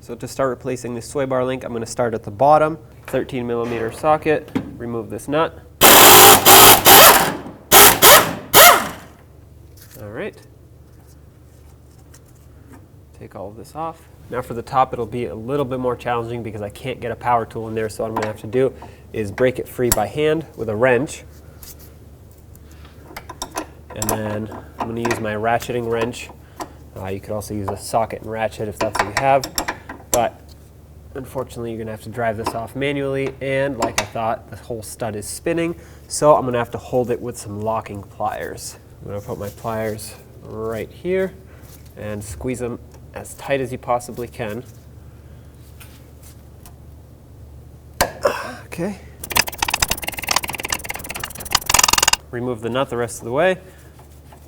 So to start replacing this sway bar link, I'm going to start at the bottom, 13mm socket, remove this nut. All right. Take all of this off. Now for the top, it'll be a little bit more challenging because I can't get a power tool in there, so what I'm going to have to do is break it free by hand with a wrench. And then I'm going to use my ratcheting wrench. You could also use a socket and ratchet if that's what you have, but unfortunately you're going to have to drive this off manually, and like I thought, the whole stud is spinning, so I'm going to have to hold it with some locking pliers. I'm going to put my pliers right here and squeeze them as tight as you possibly can. Okay. Remove the nut the rest of the way.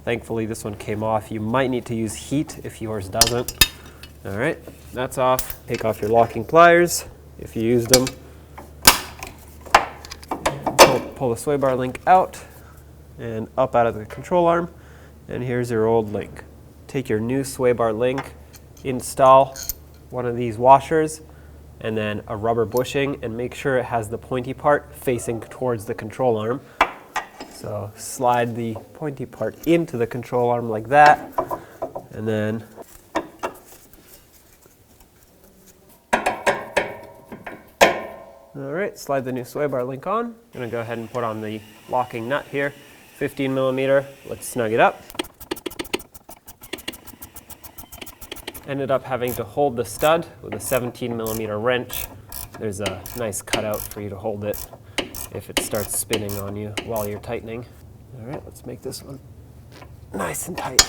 Thankfully this one came off. You might need to use heat if yours doesn't. All right, that's off. Take off your locking pliers if you used them. Pull the sway bar link out and up out of the control arm. And here's your old link. Take your new sway bar link, install one of these washers and then a rubber bushing, and make sure it has the pointy part facing towards the control arm. So slide the pointy part into the control arm like that, and then all right, slide the new sway bar link on. I'm going to go ahead and put on the locking nut here, 15mm. Let's snug it up. Ended up having to hold the stud with a 17mm wrench. There's a nice cutout for you to hold it if it starts spinning on you while you're tightening. All right, let's make this one nice and tight.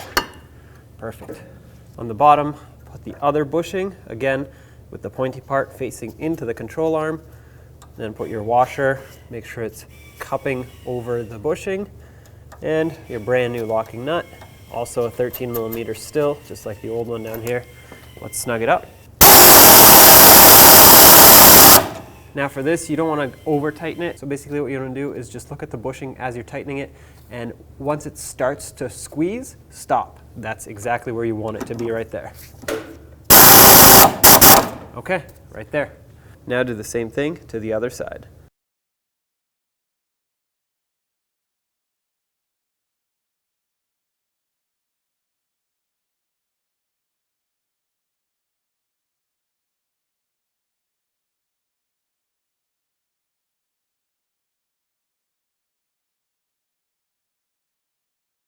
Perfect. On the bottom, put the other bushing, again, with the pointy part facing into the control arm. Then put your washer, make sure it's cupping over the bushing, and your brand new locking nut. Also a 13mm still, just like the old one down here. Let's snug it up. Now for this, you don't want to over tighten it. So basically what you want to do is just look at the bushing as you're tightening it, and once it starts to squeeze, stop. That's exactly where you want it to be, right there. Okay, right there. Now do the same thing to the other side.